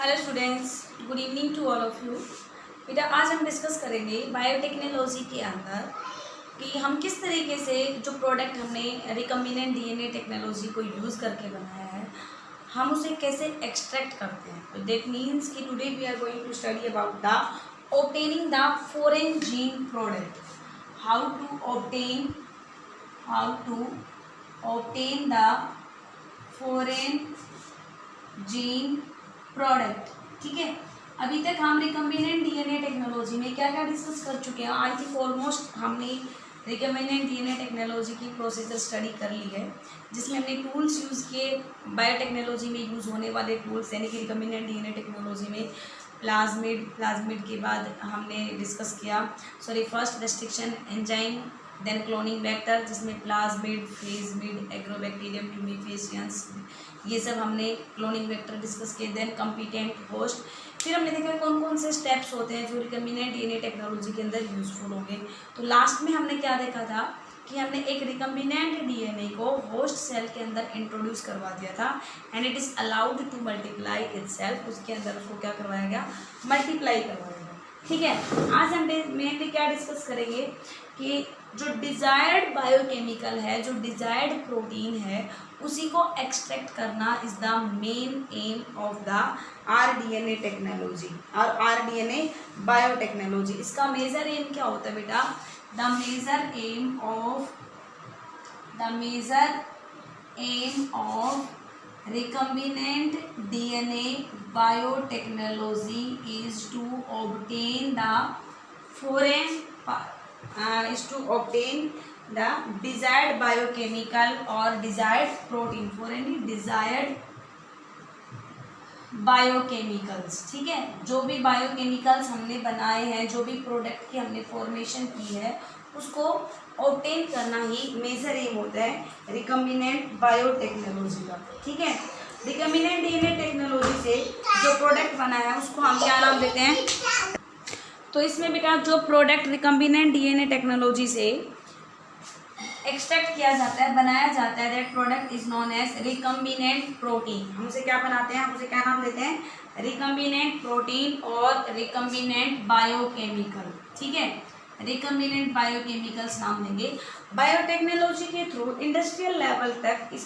Hello students, good evening to all of you. बेटा आज हम डिस्कस करेंगे बायोटेक्नोलॉजी के अंदर कि हम किस तरीके से जो प्रोडक्ट हमने रिकम्बिनेंट डीएनए टेक्नोलॉजी को यूज़ करके बनाया है हम उसे कैसे एक्सट्रैक्ट करते हैं। तो दैट मीन्स कि today we are going to study about the obtaining the foreign gene product, how to obtain the foreign gene product. ठीक है, अभी तक हम रिकम्बिनेंट डीएनए टेक्नोलॉजी में क्या क्या डिस्कस कर चुके हैं। आई थिंक ऑलमोस्ट हमने रिकम्बिनेंट डीएनए टेक्नोलॉजी की प्रोसीजर स्टडी कर ली है, जिसमें हमने टूल्स यूज़ किए बायोटेक्नोलॉजी में यूज़ होने वाले टूल्स, यानी कि रिकम्बिनेंट डीएनए टेक्नोलॉजी में प्लाज्मिड के बाद हमने डिस्कस किया first restriction enzyme, then cloning vector जिसमें प्लाज्मिड, फेजमिड, एग्रोबैक्टीरियम, ट्यूमिफेसियंस, ये सब हमने क्लोनिंग वेक्टर डिस्कस किए। देन कम्पिटेंट होस्ट, फिर हमने देखा कौन कौन से स्टेप्स होते हैं जो रिकम्बिनेंट डीएनए टेक्नोलॉजी के अंदर यूजफुल होंगे। तो लास्ट में हमने क्या देखा था कि हमने एक रिकम्बिनेंट डीएनए को होस्ट सेल के अंदर इंट्रोड्यूस करवा दिया था and it is allowed to multiply itself. उसके अंदर उसको क्या करवाया गया, मल्टीप्लाई करवाया गया। ठीक है, आज हम मेनली क्या डिस्कस करेंगे कि जो डिज़ायर्ड बायोकेमिकल है, जो डिज़ायर्ड प्रोटीन है, उसी को एक्सट्रैक्ट करना is the main aim of the rDNA technology और आरडीएनए बायोटेक्नोलॉजी। इसका मेजर एम क्या होता है बेटा? The major aim of recombinant DNA biotechnology is to obtain the desired biochemical or desired protein, foreign desired biochemicals. ठीक है, जो भी बायोकेमिकल्स हमने बनाए हैं, जो भी प्रोडक्ट की हमने फॉर्मेशन की है, उसको ऑब्टेन करना ही मेजर एम होता है रिकम्बिनेंट बायोटेक्नोलॉजी का। ठीक है, रिकम्बिनेंट डीएनए टेक्नोलॉजी से जो प्रोडक्ट बना है उसको हम क्या नाम देते हैं? तो इसमें बेटा जो प्रोडक्ट रिकम्बिनेंट डीएनए टेक्नोलॉजी से एक्सट्रैक्ट किया जाता है, बनाया जाता है, that product is known as recombinant protein. हम उसे क्या बनाते हैं, हम उसे क्या नाम देते हैं? रिकम्बिनेंट प्रोटीन और रिकम्बिनेंट बायोकेमिकल। ठीक है, रिकम्बिनेंट बायोकेमिकल्स नाम देंगे। बायोटेक्नोलॉजी के थ्रू इंडस्ट्रियल लेवल तक इस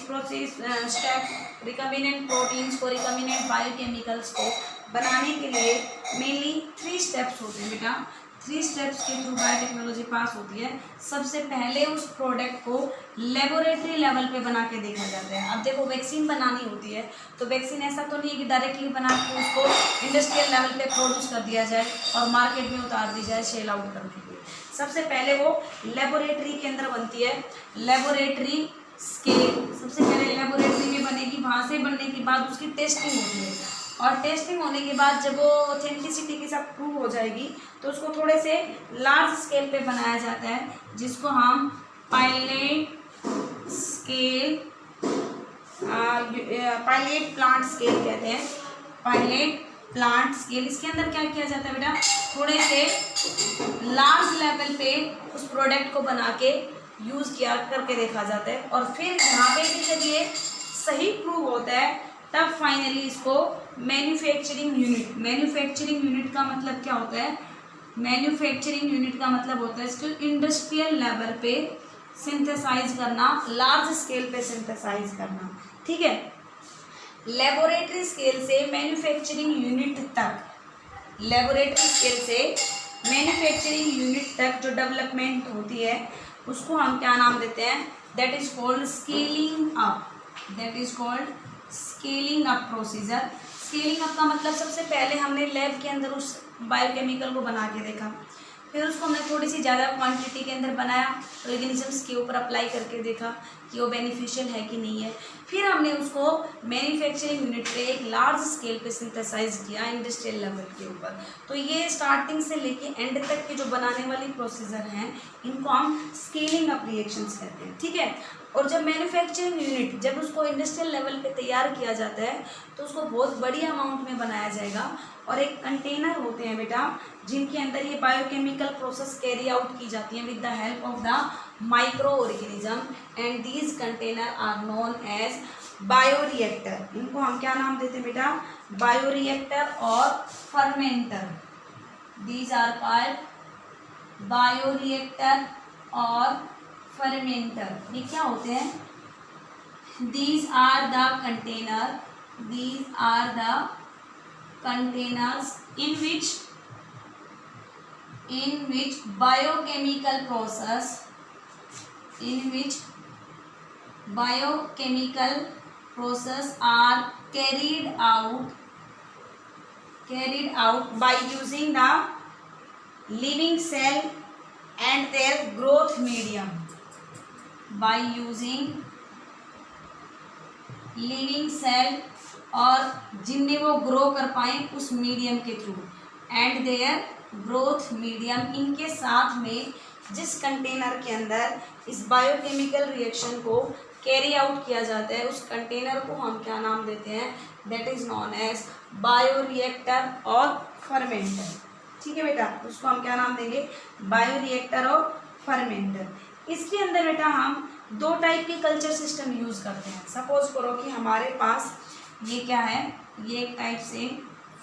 प्रोसेस स्टेप रिकम्बिनेंट प्रोटीन्स को, रिकम्बिनेंट बायोकेमिकल्स को बनाने के लिए मेनली 3 स्टेप्स होते हैं बेटा। 3 स्टेप्स के थ्रू बायोटेक्नोलॉजी पास होती है। सबसे पहले उस प्रोडक्ट को लेबोरेटरी लेवल पे बना के देखा जाता है। अब देखो वैक्सीन बनानी होती है तो वैक्सीन ऐसा तो नहीं है कि डायरेक्टली बना के उसको इंडस्ट्रियल लेवल पे प्रोड्यूस कर दिया जाए और मार्केट में उतार दी जाए सेल आउट करने के लिए। सबसे पहले वो लेबोरेटरी के अंदर बनती है, लेबोरेटरी स्केल। सबसे पहले लेबोरेटरी में बनेगी, वहाँ से बनने के बाद उसकी टेस्टिंग होती है और टेस्टिंग होने के बाद जब वो ऑथेंटिसिटी के साथ प्रूव हो जाएगी तो उसको थोड़े से लार्ज स्केल पे बनाया जाता है, जिसको हम पायलट प्लांट स्केल कहते हैं। पायलट प्लांट स्केल, इसके अंदर क्या किया जाता है बेटा? थोड़े से लार्ज लेवल पे उस प्रोडक्ट को बना के यूज़ किया करके देखा जाता है और फिर यहाँ पे भी जब ये सही प्रूव होता है तब फाइनली इसको मैन्युफैक्चरिंग यूनिट का मतलब क्या होता है? मैन्युफैक्चरिंग यूनिट का मतलब होता है इसको इंडस्ट्रियल लेवल पे सिंथेसाइज करना, लार्ज स्केल पे सिंथेसाइज करना। ठीक है, लेबोरेटरी स्केल से मैन्युफैक्चरिंग यूनिट तक, लेबोरेटरी स्केल से मैन्युफैक्चरिंग यूनिट तक जो डेवलपमेंट होती है उसको हम क्या नाम देते हैं? That is called scaling up. That is called scaling up procedure. Scaling up का मतलब सबसे पहले हमने लैब के अंदर उस बायोकेमिकल को बना के देखा, फिर उसको हमने थोड़ी सी ज़्यादा क्वांटिटी के अंदर बनाया, ऑर्गेनिजम्स के ऊपर अप्लाई करके देखा कि वो बेनिफिशियल है कि नहीं है। फिर हमने उसको मैन्युफैक्चरिंग यूनिट पे एक लार्ज स्केल पे सिंथेसाइज किया इंडस्ट्रियल लेवल के ऊपर। तो ये स्टार्टिंग से लेके एंड तक की जो बनाने वाली प्रोसीजर हैं इनको हम स्केलिंग अप रिएक्शंस कहते हैं। ठीक है, और जब मैन्युफैक्चरिंग यूनिट जब उसको इंडस्ट्रियल लेवल पे तैयार किया जाता है तो उसको बहुत बड़ी अमाउंट में बनाया जाएगा और एक कंटेनर होते हैं बेटा जिनके अंदर ये बायोकेमिकल प्रोसेस कैरी आउट की जाती हैं with the help of the micro organism and these container are known as bioreactor, इनको हम क्या नाम देते हैं बेटा, बायोरिएक्टर और fermenter. These are called bioreactor और फर्मेंटर। ये क्या होते हैं, these are the containers in which biochemical process are carried out by using the living cell and their growth medium, by using living cell और जिनमें वो grow कर पाए उस मीडियम के through, and their growth medium, इनके साथ में जिस कंटेनर के अंदर इस बायोकेमिकल रिएक्शन को कैरी आउट किया जाता है उस कंटेनर को हम क्या नाम देते हैं, that is known as bioreactor और फर्मेंटर। ठीक है बेटा, उसको हम क्या नाम देंगे, बायोरिएक्टर और फर्मेंटर। इसके अंदर बेटा हम दो टाइप के कल्चर सिस्टम यूज़ करते हैं। सपोज करो कि हमारे पास ये क्या है, ये एक टाइप से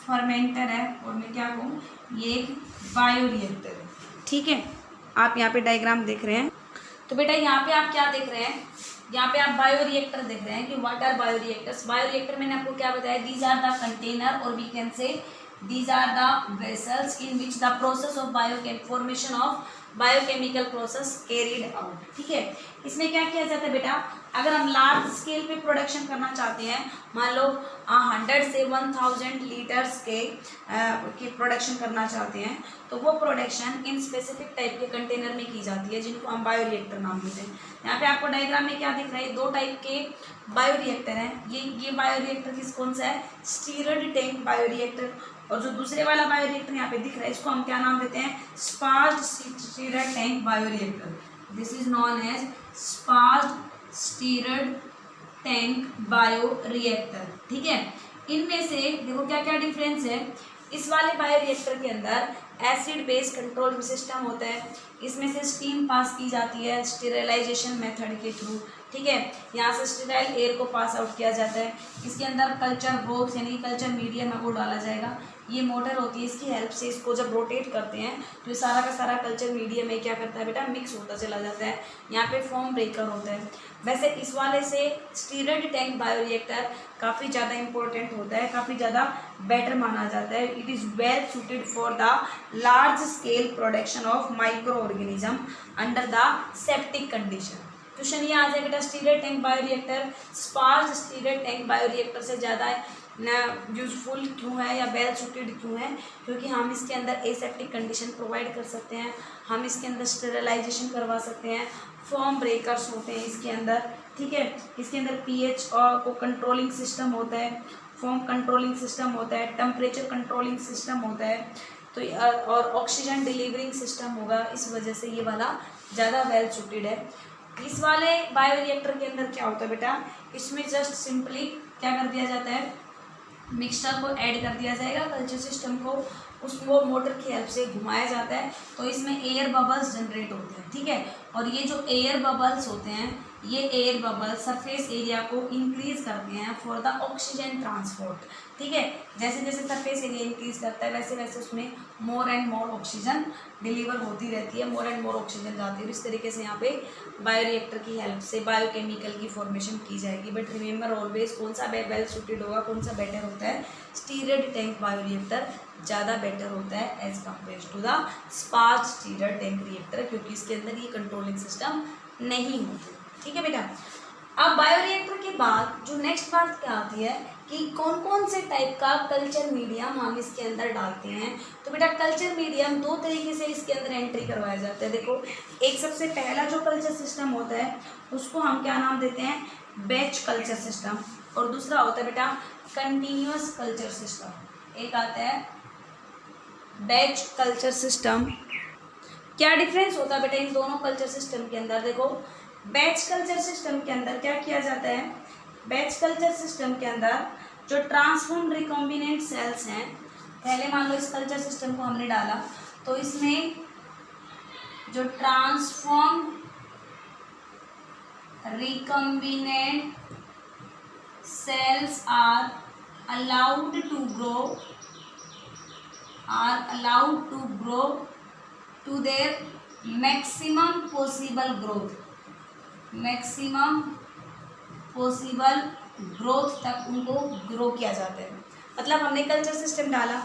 फर्मेंटर है और मैं क्या कहूँ, ये एक बायोरिएक्टर है। ठीक है, आप यहाँ पे डायग्राम देख रहे हैं, तो बेटा यहाँ पे आप क्या देख रहे हैं, यहाँ पे आप बायोरिएक्टर देख रहे हैं कि व्हाट आर बायोरिएक्टर्स। बायोरिएक्टर मैंने आपको क्या बताया, दीज आर द कंटेनर और we can say these are the vessels in which the process of formation of biochemical process carried out. ठीक है, इसमें क्या किया जाता है बेटा, अगर हम लार्ज स्केल पे प्रोडक्शन करना चाहते हैं, मान लो 100 से 1000 लीटर्स के प्रोडक्शन करना चाहते हैं, तो वो प्रोडक्शन इन स्पेसिफिक टाइप के कंटेनर में की जाती है जिनको हम बायोरिएक्टर नाम देते हैं। यहाँ पे आपको डायग्राम में क्या दिख रहा है, दो टाइप के बायोरिएक्टर हैं। ये बायोरिएक्टर कौन सा है, स्टीयर्ड टैंक बायोरिएक्टर, और जो दूसरे वाला बायोरिएक्टर यहाँ पे दिख रहा है इसको हम क्या नाम देते हैं, sparged stirred tank bioreactor. This is known as sparged stirred tank bioreactor. ठीक है, इनमें से देखो क्या क्या डिफरेंस है। इस वाले बायोरिएक्टर के अंदर एसिड बेस कंट्रोल सिस्टम होता है, इसमें से स्टीम पास की जाती है स्टेरिलाइजेशन मेथड के थ्रू। ठीक है, यहाँ से स्टेराइल एयर को पास आउट किया जाता है। इसके अंदर कल्चर बॉक्स यानी कल्चर मीडियम है वो डाला जाएगा। ये मोटर होती है, इसकी हेल्प से इसको जब रोटेट करते हैं तो ये सारा का सारा कल्चर मीडियम में क्या करता है बेटा, मिक्स होता चला जाता है। यहाँ पे फॉर्म ब्रेकर होता है। वैसे इस वाले से स्टीयर्ड टैंक बायोरिएक्टर काफ़ी ज़्यादा इंपॉर्टेंट होता है, काफ़ी ज़्यादा बेटर माना जाता है। It is well suited for the large scale production of micro organism under the septic condition. Question ये आ जाए बेटा, stirred tank bioreactor sparged stirred tank bioreactor से ज़्यादा यूजफुल क्यों है या वेल सूटेड क्यों है, क्योंकि हम इसके अंदर एसेप्टिक कंडीशन प्रोवाइड कर सकते हैं, हम इसके अंदर स्टेरिलाइजेशन करवा सकते हैं, फॉर्म ब्रेकर्स होते हैं इसके अंदर। ठीक है, इसके अंदर पीएच को कंट्रोलिंग सिस्टम होता है, फॉर्म कंट्रोलिंग सिस्टम होता है, टेम्परेचर कंट्रोलिंग सिस्टम होता है, तो और ऑक्सीजन डिलीवरिंग सिस्टम होगा। इस वजह से ये वाला ज़्यादा वेल सूटेड है। इस वाले बायोरिएक्टर के अंदर क्या होता है बेटा, इसमें जस्ट सिंपली क्या कर दिया जाता है, मिक्सचर को ऐड कर दिया जाएगा, कल्चर सिस्टम को उसको मोटर की हेल्प से घुमाया जाता है, तो इसमें एयर बबल्स जनरेट होते हैं। ठीक है, और ये जो एयर बबल्स होते हैं, ये एयर बबल सरफेस एरिया को इंक्रीज करते हैं फॉर द ऑक्सीजन ट्रांसपोर्ट। ठीक है, जैसे जैसे सरफेस एरिया इंक्रीज करता है वैसे वैसे उसमें more and more oxygen deliver होती रहती है, मोर एंड मोर ऑक्सीजन जाती है। इस तरीके से यहाँ पे बायोरिएक्टर की हेल्प से बायोकेमिकल की फॉर्मेशन की जाएगी। बट रिमेंबर ऑलवेज कौन सा वेल सूटेड होगा, कौन सा बेटर होता है, स्टीयर्ड टैंक बायोरिएक्टर ज़्यादा बेटर होता है as compare to the sparged stirred tank reactor, क्योंकि इसके अंदर ये कंट्रोलिंग सिस्टम नहीं होती। ठीक है बेटा, अब बायोरिएक्टर के बाद जो नेक्स्ट बात क्या आती है कि कौन कौन से टाइप का कल्चर मीडियम हम इसके अंदर डालते हैं। तो बेटा कल्चर मीडियम दो तरीके से इसके अंदर एंट्री करवाया जाता है। देखो, एक सबसे पहला जो कल्चर सिस्टम होता है उसको हम क्या नाम देते हैं, बैच कल्चर सिस्टम, और दूसरा होता है बेटा कंटिन्यूअस कल्चर सिस्टम। एक आता है बैच कल्चर सिस्टम। क्या डिफरेंस होता है बेटा इन दोनों कल्चर सिस्टम के अंदर। देखो, बैच कल्चर सिस्टम के अंदर क्या किया जाता है, बैच कल्चर सिस्टम के अंदर जो ट्रांसफॉर्म्ड रिकॉम्बिनेंट सेल्स हैं, पहले मान लो इस कल्चर सिस्टम को हमने डाला तो इसमें जो transformed recombinant cells are allowed to grow to their maximum possible growth तक उनको ग्रो किया जाता है। मतलब हमने कल्चर सिस्टम डाला,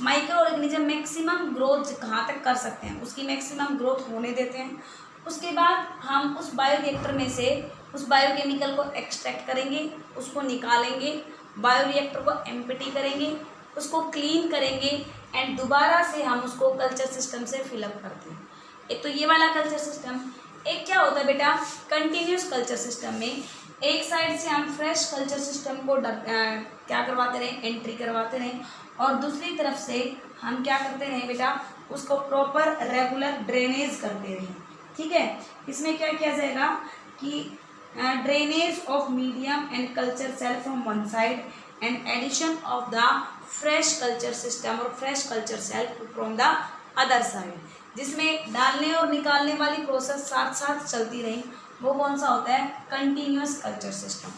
माइक्रो ऑर्गेनिज्म मैक्सिमम ग्रोथ कहाँ तक कर सकते हैं उसकी मैक्सिमम ग्रोथ होने देते हैं। उसके बाद हम उस बायोरिएक्टर में से उस बायोकेमिकल को एक्सट्रैक्ट करेंगे, उसको निकालेंगे, बायोरिएक्टर को एम्प्टी करेंगे, उसको क्लीन करेंगे एंड दोबारा से हम उसको कल्चर सिस्टम से फिलअप करते हैं। एक तो ये वाला कल्चर सिस्टम। एक क्या होता है बेटा, कंटिन्यूस कल्चर सिस्टम में एक साइड से हम फ्रेश कल्चर सिस्टम को क्या करवाते रहे, एंट्री करवाते रहे, और दूसरी तरफ से हम क्या करते रहे बेटा, उसको प्रॉपर रेगुलर ड्रेनेज करते रहे। ठीक है, इसमें क्या किया जाएगा कि drainage of medium and culture cell from one side and addition of the fresh culture system और fresh culture cell from the other side, जिसमें डालने और निकालने वाली प्रोसेस साथ साथ चलती रही। वो कौन सा होता है, कंटिन्यूअस कल्चर सिस्टम।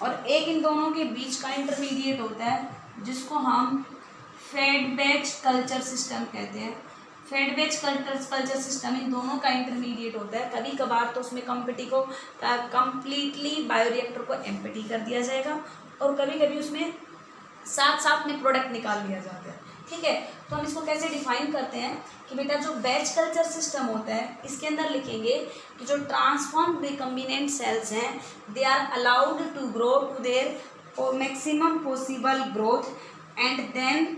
और एक इन दोनों के बीच का इंटरमीडिएट होता है जिसको हम फेड बैच कल्चर सिस्टम कहते हैं। Fed batch culture system in दोनों का इंटरमीडिएट होता है। कभी कभार तो उसमें कंप्लीटली बायोरिएक्टर को एम्प्टी कर दिया जाएगा और कभी कभी उसमें साथ साथ में प्रोडक्ट निकाल लिया जाता है। ठीक है, तो हम इसको कैसे डिफाइन करते हैं कि बेटा जो बैच कल्चर सिस्टम होता है इसके अंदर लिखेंगे कि जो ट्रांसफॉर्म रिकम्बिनेंट सेल्स हैं they are allowed to grow to their maximum possible growth and then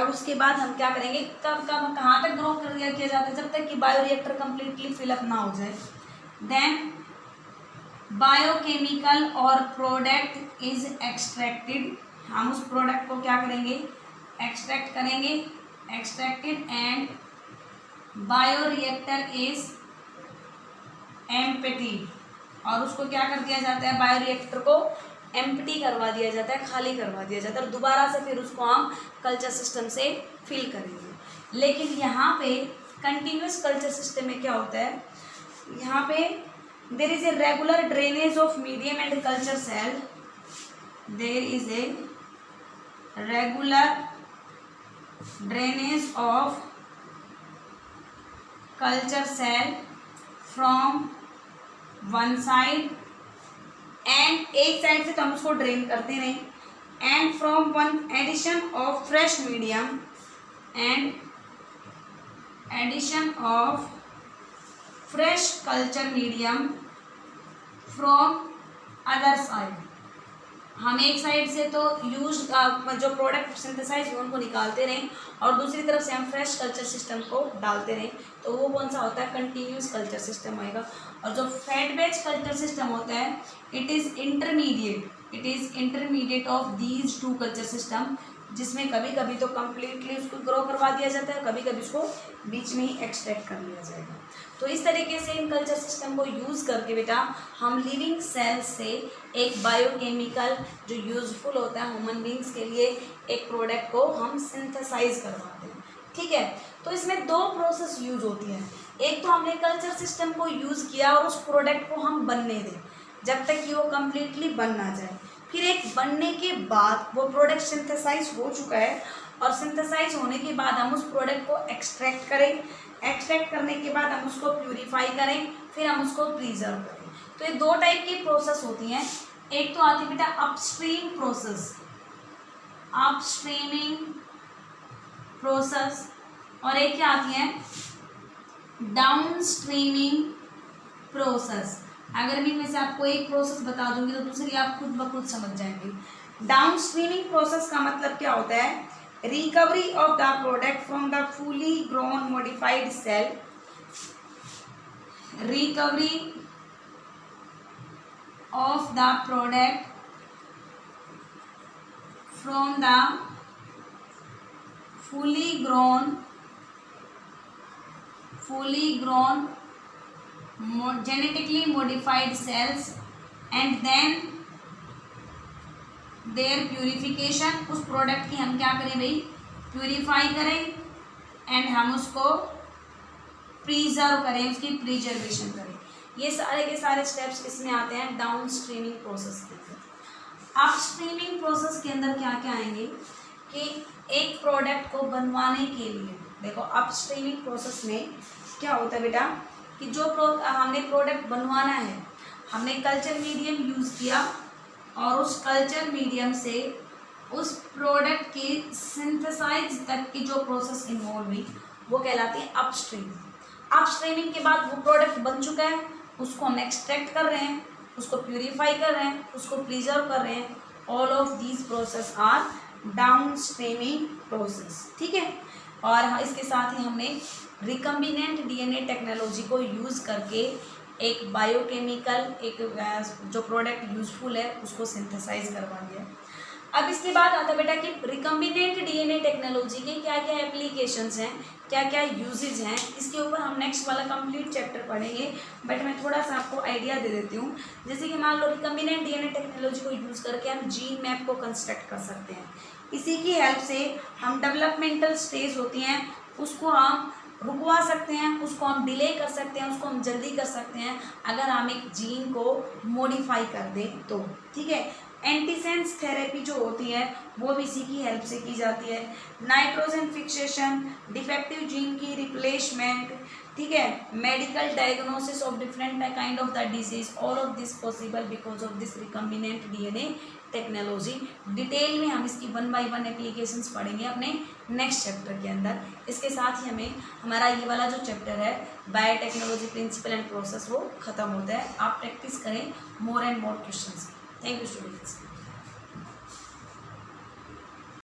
उसके बाद हम क्या करेंगे, कब कहाँ तक ग्रो कर किया जाता है, जब तक कि बायोरिएक्टर कंप्लीटली फिलअप ना हो जाए। देन बायोकेमिकल और प्रोडक्ट इज एक्सट्रैक्टेड, हम उस प्रोडक्ट को क्या करेंगे, एक्सट्रैक्ट करेंगे, extracted and bioreactor is empty, और उसको क्या कर दिया जाता है, बायोरिएक्टर को एम्प्टी करवा दिया जाता है, खाली करवा दिया जाता है, और दोबारा से फिर उसको हम कल्चर सिस्टम से फिल करेंगे। लेकिन यहाँ पे कंटिन्यूस कल्चर सिस्टम में क्या होता है, यहाँ पे there is a regular drainage of medium and culture cell, there is a regular drainage of culture cell from one side, and एक साइड से तो हम उसको ड्रेन करते रहे, and from one addition of fresh medium and addition of fresh culture medium from other side. हम एक side से तो यूज जो प्रोडक्ट सिंथेसाइज हुए उनको निकालते रहें और दूसरी तरफ से हम फ्रेश कल्चर सिस्टम को डालते रहें, तो वो कौन सा होता है, कंटिन्यूस कल्चर सिस्टम आएगा। और जो फेड बैच कल्चर सिस्टम होता है it is intermediate of these two culture system, जिसमें कभी कभी तो कम्प्लीटली उसको ग्रो करवा दिया जाता है, कभी कभी उसको बीच में ही एक्सट्रैक्ट कर लिया जाएगा। तो इस तरीके से इन कल्चर सिस्टम को यूज़ करके बेटा हम लिविंग सेल्स से एक बायोकेमिकल जो यूज़फुल होता है ह्यूमन बींग्स के लिए एक प्रोडक्ट को हम सिंथेसाइज करवाते हैं। ठीक है, तो इसमें दो प्रोसेस यूज होती है। एक तो हमने कल्चर सिस्टम को यूज़ किया और उस प्रोडक्ट को हम बनने दें जब तक कि वो कम्प्लीटली बन ना जाए। फिर एक बनने के बाद वो प्रोडक्ट सिंथेसाइज हो चुका है और सिंथेसाइज होने के बाद हम उस प्रोडक्ट को एक्सट्रैक्ट करें, एक्सट्रैक्ट करने के बाद हम उसको प्यूरिफाई करें, फिर हम उसको प्रिजर्व करें। तो ये दो टाइप की प्रोसेस होती हैं। एक तो आती है बेटा अपस्ट्रीम प्रोसेस, अपस्ट्रीमिंग प्रोसेस, और एक क्या आती है डाउनस्ट्रीमिंग प्रोसेस। अगर मैं इनमें से आपको एक प्रोसेस बता दूंगी तो दूसरी आप खुद ब खुद समझ जाएंगे। डाउनस्ट्रीमिंग प्रोसेस का मतलब क्या होता है, recovery of the product from the fully grown modified cell, recovery of the product from the fully grown genetically modified cells and then their purification। उस प्रोडक्ट की हम क्या करें भाई, प्यूरिफाई करें एंड हम उसको प्रिजर्व करें, उसकी प्रिजर्वेशन करें। ये सारे के सारे स्टेप्स इसमें आते हैं डाउन स्ट्रीमिंग प्रोसेस के। अपस्ट्रीमिंग प्रोसेस के अंदर क्या क्या आएंगे कि एक प्रोडक्ट को बनवाने के लिए, देखो अपस्ट्रीमिंग प्रोसेस में क्या होता है बेटा कि जो हमने प्रोडक्ट बनवाना है, हमने कल्चर मीडियम यूज़ किया और उस कल्चर मीडियम से उस प्रोडक्ट की सिंथेसाइज तक की जो प्रोसेस इन्वॉल्व हुई वो कहलाती है अपस्ट्रीम। अपस्ट्रीमिंग के बाद वो प्रोडक्ट बन चुका है, उसको हम एक्सट्रैक्ट कर रहे हैं, उसको प्यूरिफाई कर रहे हैं, उसको प्रिजर्व कर रहे हैं। All of these process are down streaming process, ठीक है। और इसके साथ ही हमने रिकम्बिनेंट डीएनए टेक्नोलॉजी को यूज़ करके एक बायोकेमिकल एक जो प्रोडक्ट यूजफुल है उसको सिंथेसाइज करवा दिया। अब इसके बाद आता है बेटा कि रिकम्बिनेंट डीएनए टेक्नोलॉजी के क्या क्या एप्लीकेशंस हैं, क्या क्या यूजेज हैं, इसके ऊपर हम नेक्स्ट वाला कंप्लीट चैप्टर पढ़ेंगे। बट मैं थोड़ा सा आपको आइडिया दे देती हूँ। जैसे कि मान लो रिकम्बिनेंट डीएनए टेक्नोलॉजी को यूज़ करके हम जीन मैप को कंस्ट्रक्ट कर सकते हैं। इसी की हेल्प से हम डेवलपमेंटल स्टेज होती हैं उसको हम रुकवा सकते हैं, उसको हम डिले कर सकते हैं, उसको हम जल्दी कर सकते हैं अगर हम एक जीन को मॉडिफाई कर दें तो, ठीक है। एंटीसेंस थेरेपी जो होती है वो भी इसी की हेल्प से की जाती है। नाइट्रोजन फिक्सेशन, डिफेक्टिव जीन की रिप्लेसमेंट, ठीक है, medical diagnosis of different kind of the disease, all of this possible because of this recombinant DNA technology. Detail में हम इसकी 1 बाय 1 एप्लीकेशंस पढ़ेंगे अपने नेक्स्ट चैप्टर के अंदर। इसके साथ ही हमें हमारा ये वाला जो चैप्टर है बायोटेक्नोलॉजी प्रिंसिपल एंड प्रोसेस वो खत्म होता है। आप प्रैक्टिस करें more and more questions. Thank you, students.